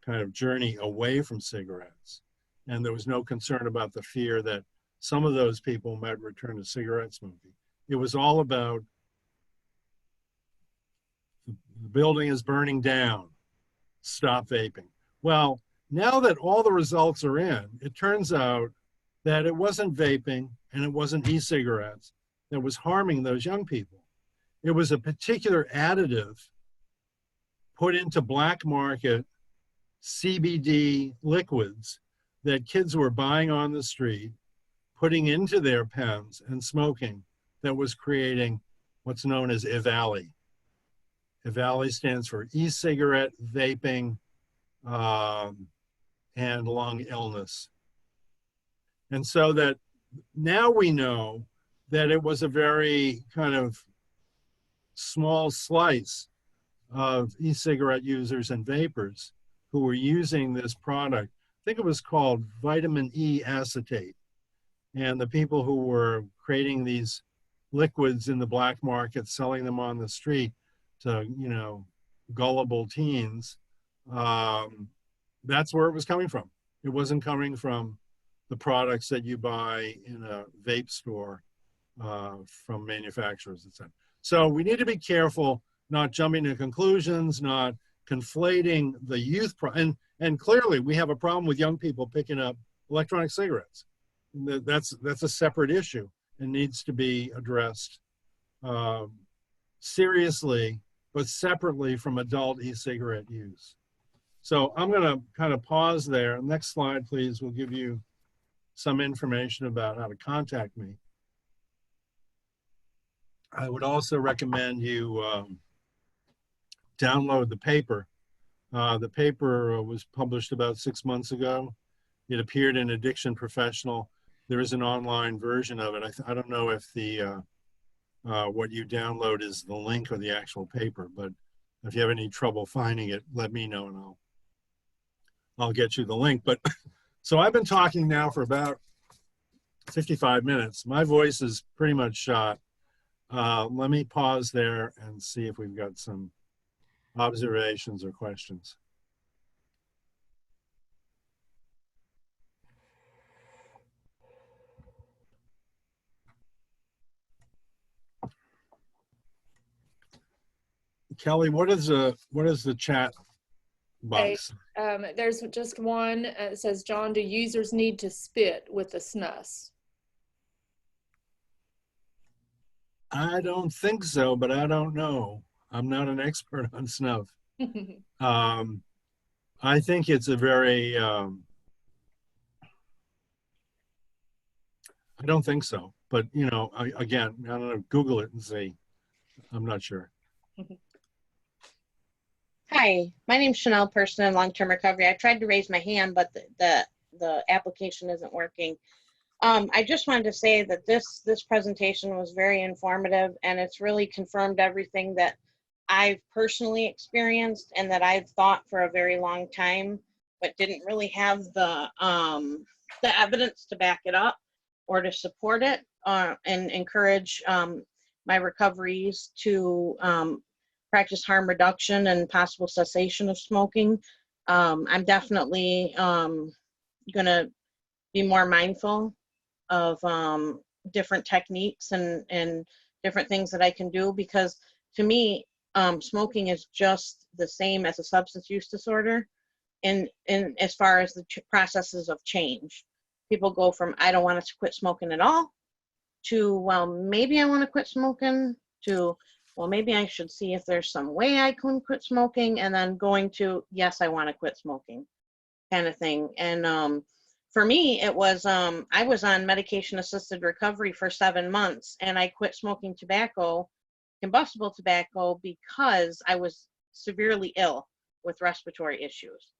kind of journey away from cigarettes. And there was no concern about the fear that some of those people might return to cigarette smoking. It was all about the building is burning down, stop vaping. Well, now that all the results are in, it turns out that it wasn't vaping and it wasn't e-cigarettes that was harming those young people. It was a particular additive put into black market CBD liquids that kids were buying on the street, putting into their pens and smoking, that was creating what's known as EVALI. EVALI stands for e-cigarette, vaping, and lung illness. And so that now we know that it was a very kind of small slice of e-cigarette users and vapors who were using this product. I think it was called vitamin E acetate. And the people who were creating these liquids in the black market, selling them on the street to, you know, gullible teens, that's where it was coming from. It wasn't coming from the products that you buy in a vape store from manufacturers, etc. So we need to be careful, not jumping to conclusions, not conflating the youth, and clearly we have a problem with young people picking up electronic cigarettes. That's a separate issue and needs to be addressed seriously, but separately from adult e-cigarette use. So I'm going to kind of pause there. Next slide, please. We'll give you some information about how to contact me. I would also recommend you download the paper. The paper was published about 6 months ago. It appeared in Addiction Professional. There is an online version of it. I don't know if the what you download is the link or the actual paper, but if you have any trouble finding it, let me know and I'll get you the link. But so I've been talking now for about 55 minutes. My voice is pretty much shot. Let me pause there and see if we've got some observations or questions. Kelly, what is the chat box? There's just one. It says, John, do users need to spit with the snus? I don't think so, but I don't know. I'm not an expert on snuff. I think it's a very, I don't think so, but you know, again, I don't know, Google it and see. I'm not sure. Hi, my name's Chanel, person in long-term recovery. I tried to raise my hand, but the application isn't working. I just wanted to say that this presentation was very informative, and it's really confirmed everything that I've personally experienced and that I've thought for a very long time, but didn't really have the evidence to back it up or to support it, and encourage my recoveries to practice harm reduction and possible cessation of smoking. I'm definitely gonna be more mindful of different techniques and different things that I can do, because to me, smoking is just the same as a substance use disorder in as far as the processes of change. People go from I don't want to quit smoking at all to, well, maybe I want to quit smoking, to, well, maybe I should see if there's some way I can quit smoking, and then going to, yes, I want to quit smoking, kind of thing. And for me, it was, I was on medication assisted recovery for 7 months, and I quit smoking tobacco, combustible tobacco, because I was severely ill with respiratory issues.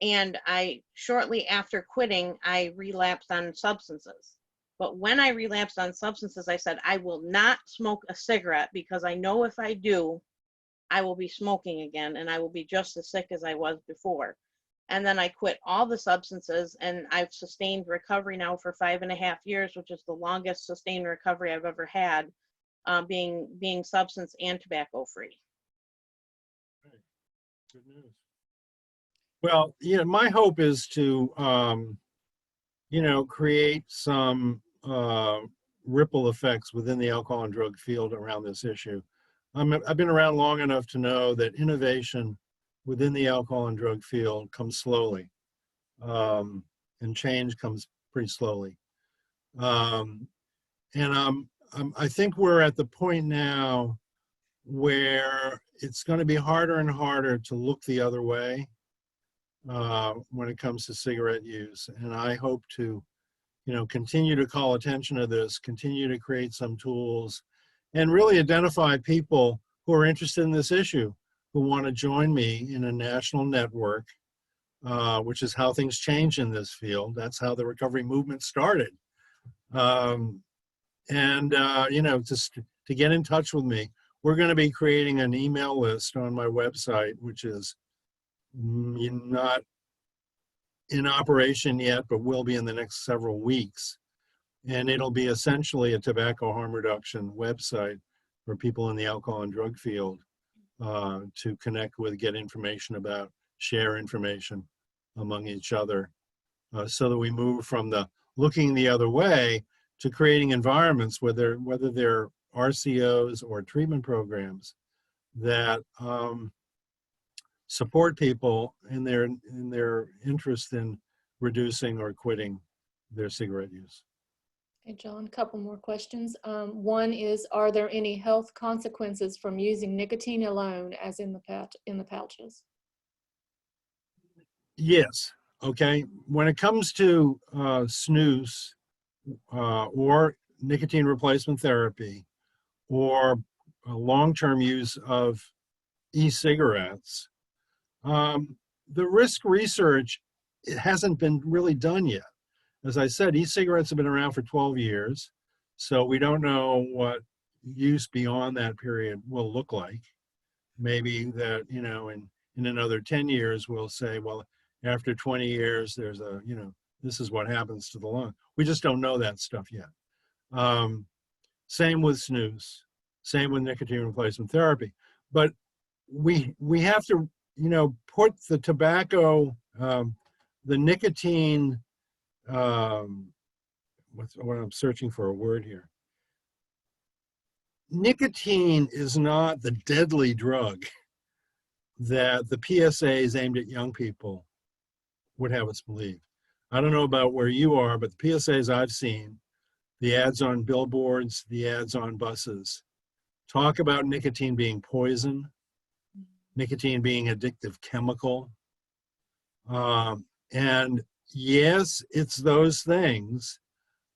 And I, shortly after quitting, I relapsed on substances. But when I relapsed on substances, I said, I will not smoke a cigarette, because I know if I do, I will be smoking again and I will be just as sick as I was before. And then I quit all the substances, and I've sustained recovery now for 5.5 years, which is the longest sustained recovery I've ever had, being substance and tobacco free. Good news. Well, my hope is to, create some ripple effects within the alcohol and drug field around this issue. I've been around long enough to know that innovation within the alcohol and drug field comes slowly, and change comes pretty slowly. And I think we're at the point now where it's going to be harder and harder to look the other way when it comes to cigarette use. And I hope to, continue to call attention to this, continue to create some tools, and really identify people who are interested in this issue, who want to join me in a national network, which is how things change in this field. That's how the recovery movement started. Just to get in touch with me, we're going to be creating an email list on my website, which is not in operation yet, but will be in the next several weeks. And it'll be essentially a tobacco harm reduction website for people in the alcohol and drug field to connect with, get information about, share information among each other, so that we move from the looking the other way to creating environments, whether they're RCOs or treatment programs, that support people in their interest in reducing or quitting their cigarette use. Okay, John, a couple more questions. One is, are there any health consequences from using nicotine alone, as in the pouches? Yes. Okay. When it comes to snus or nicotine replacement therapy, or long-term use of e-cigarettes, the risk research, it hasn't been really done yet. As I said, e-cigarettes have been around for 12 years, so we don't know what use beyond that period will look like. Maybe that, in another 10 years, we'll say, well, after 20 years, there's this is what happens to the lung. We just don't know that stuff yet. Same with snus, same with nicotine replacement therapy. But we have to, put the tobacco, the nicotine, what I'm searching for a word here. Nicotine is not the deadly drug that the PSAs aimed at young people would have us believe. I don't know about where you are, but the PSAs I've seen, the ads on billboards, the ads on buses, talk about nicotine being poison, nicotine being addictive chemical. And yes, it's those things,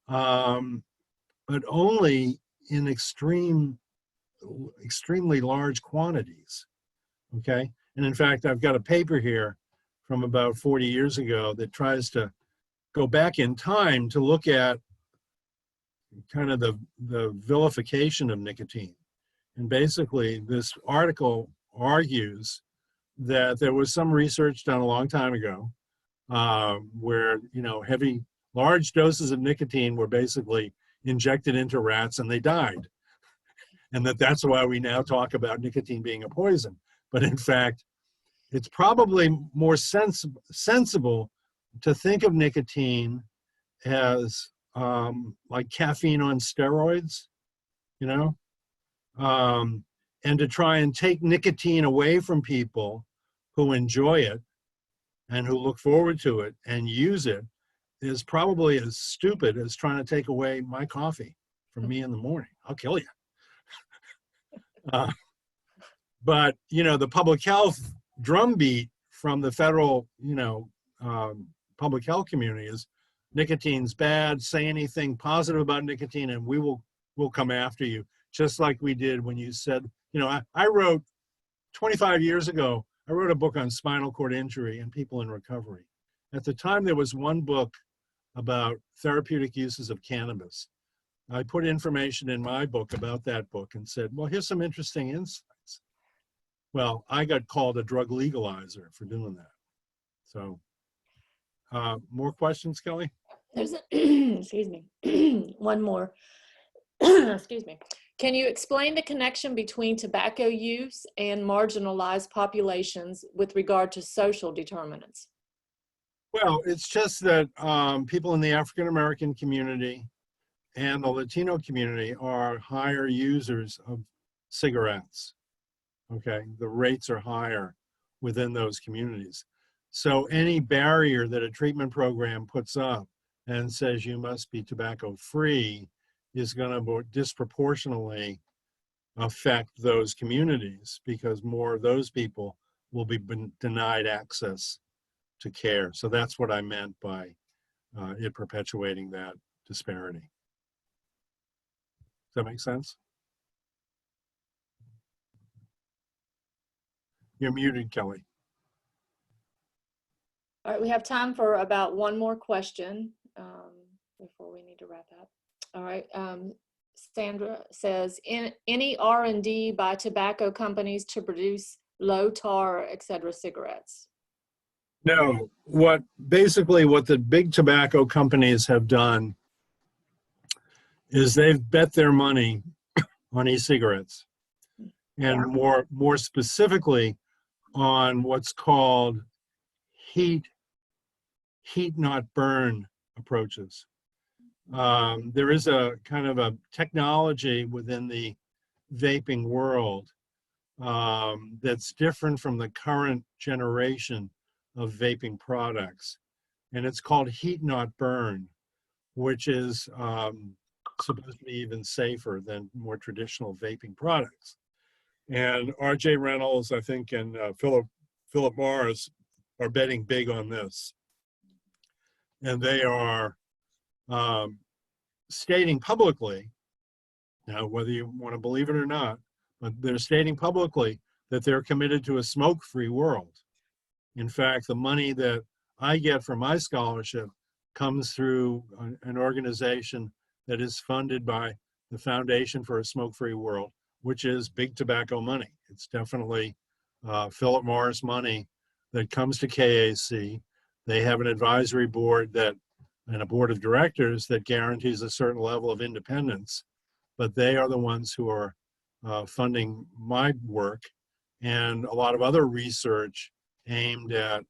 but only in extremely large quantities, okay? And in fact, I've got a paper here from about 40 years ago that tries to go back in time to look at kind of the vilification of nicotine. And basically, this article argues that there was some research done a long time ago where, large doses of nicotine were basically injected into rats and they died. And that's why we now talk about nicotine being a poison. But in fact, it's probably more sensible to think of nicotine as like caffeine on steroids, you know, and to try and take nicotine away from people who enjoy it and who look forward to it and use it is probably as stupid as trying to take away my coffee from me in the morning. I'll kill you. But, you know, the public health drumbeat from the federal, you know, public health community is nicotine's bad. Say anything positive about nicotine and we'll come after you. Just like we did when you said, you know, I wrote 25 years ago, I wrote a book on spinal cord injury and people in recovery. At the time, there was one book about therapeutic uses of cannabis. I put information in my book about that book and said, well, here's some interesting insights. Well, I got called a drug legalizer for doing that. So, more questions, Kelly? There's a, excuse me, one more. Excuse me. Can you explain the connection between tobacco use and marginalized populations with regard to social determinants? Well, it's just that people in the African American community and the Latino community are higher users of cigarettes. Okay, the rates are higher within those communities. So any barrier that a treatment program puts up and says you must be tobacco free is going to disproportionately affect those communities because more of those people will be denied access to care. So that's what I meant by it perpetuating that disparity. Does that make sense? You're muted, Kelly. All right, we have time for about one more question before we need to wrap up. All right, Sandra says, in any R&D by tobacco companies to produce low tar, et cetera, cigarettes? No, basically what the big tobacco companies have done is they've bet their money on e-cigarettes, and more specifically on what's called heat not burn approaches. There is a kind of a technology within the vaping world that's different from the current generation of vaping products. And it's called heat not burn, which is supposed to be even safer than more traditional vaping products. And R.J. Reynolds, I think, and Philip Morris are betting big on this. And they are stating publicly, now whether you want to believe it or not, but they're stating publicly that they're committed to a smoke-free world. In fact, the money that I get from my scholarship comes through an organization that is funded by the Foundation for a Smoke-Free World, which is big tobacco money. It's definitely Philip Morris money that comes to KAC. They have an advisory board and a board of directors that guarantees a certain level of independence, but they are the ones who are funding my work and a lot of other research aimed at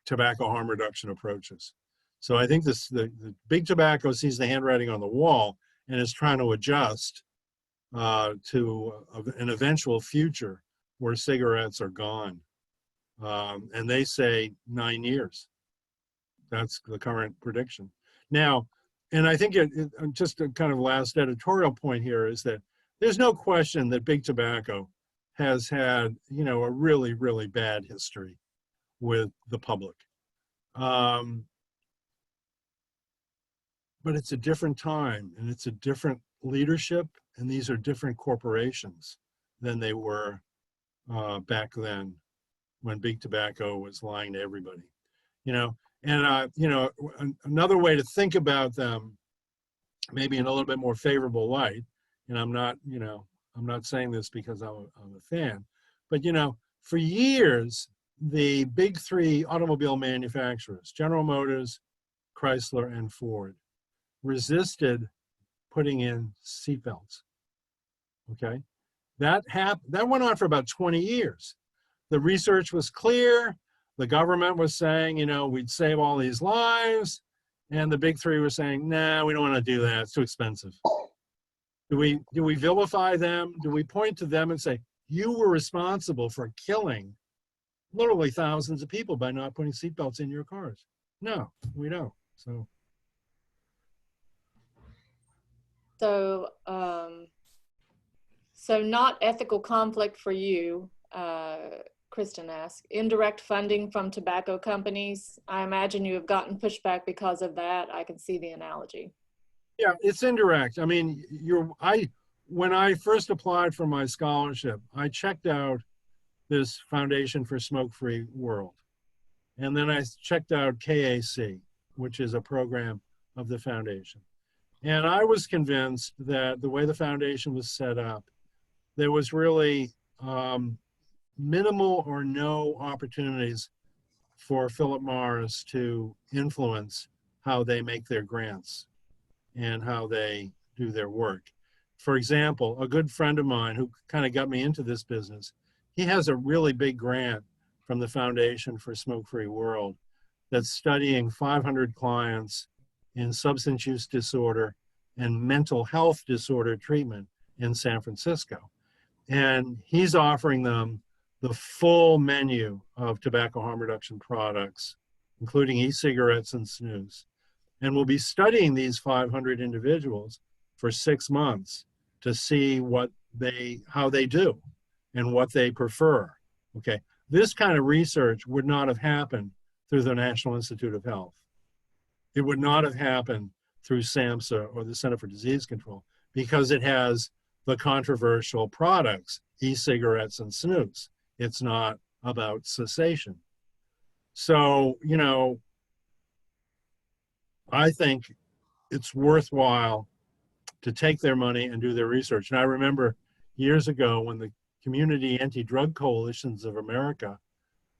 tobacco harm reduction approaches. So I think the big tobacco sees the handwriting on the wall and is trying to adjust to an eventual future where cigarettes are gone. And they say 9 years. That's the current prediction. Now, and I think just a kind of last editorial point here is that there's no question that big tobacco has had, you know, a really, really bad history with the public. But it's a different time and it's a different leadership, and these are different corporations than they were back then when big tobacco was lying to everybody, you know. And, you know, another way to think about them, maybe in a little bit more favorable light, and I'm not, you know, I'm not saying this because I'm a fan, but, you know, for years, the big three automobile manufacturers, General Motors, Chrysler, and Ford, resisted putting in seatbelts, okay? That went on for about 20 years. the research was clear. The government was saying, you know, we'd save all these lives. And the big three were saying, nah, we don't want to do that. It's too expensive. Do we vilify them? Do we point to them and say, you were responsible for killing literally thousands of people by not putting seatbelts in your cars? No, we don't. So, so not ethical conflict for you, Kristen asked. Indirect funding from tobacco companies. I imagine you have gotten pushback because of that. I can see the analogy. Yeah, it's indirect. I mean, when I first applied for my scholarship, I checked out this Foundation for Smoke-Free World. And then I checked out KAC, which is a program of the foundation. And I was convinced that the way the foundation was set up, there was really minimal or no opportunities for Philip Morris to influence how they make their grants and how they do their work. For example, a good friend of mine who kind of got me into this business, he has a really big grant from the Foundation for Smoke-Free World that's studying 500 clients in substance use disorder and mental health disorder treatment in San Francisco. And he's offering them the full menu of tobacco harm reduction products, including e-cigarettes and snus. And we'll be studying these 500 individuals for 6 months to see how they do and what they prefer. Okay, this kind of research would not have happened through the National Institute of Health. It would not have happened through SAMHSA or the Center for Disease Control because it has the controversial products, e-cigarettes and snus. It's not about cessation. So, you know, I think it's worthwhile to take their money and do their research. And I remember years ago when the Community Anti-Drug Coalitions of America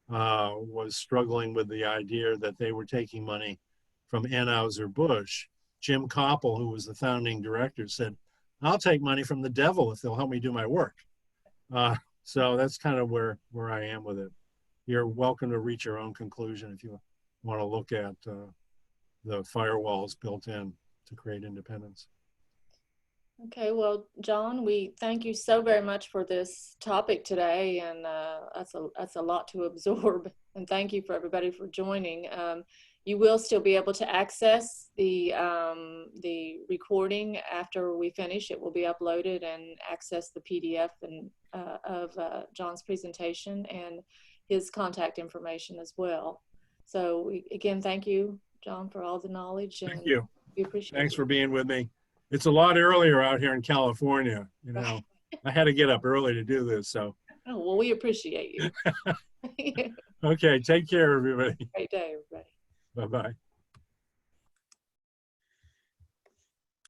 was struggling with the idea that they were taking money from Anheuser-Busch, Jim Koppel, who was the founding director, said, I'll take money from the devil if they'll help me do my work. So that's kind of where I am with it. You're welcome to reach your own conclusion if you want to look at the firewalls built in to create independence. Okay, well, John, we thank you so very much for this topic today, and that's a lot to absorb. And thank you for everybody for joining. You will still be able to access the recording after we finish. It will be uploaded and access the PDF of John's presentation and his contact information as well. So again, thank you, John, for all the knowledge. And thank you. We appreciate it. Thanks for being with me. It's a lot earlier out here in California. You know, I had to get up early to do this. So. Oh, well, we appreciate you. Okay, take care, everybody. Great day, everybody. Bye-bye.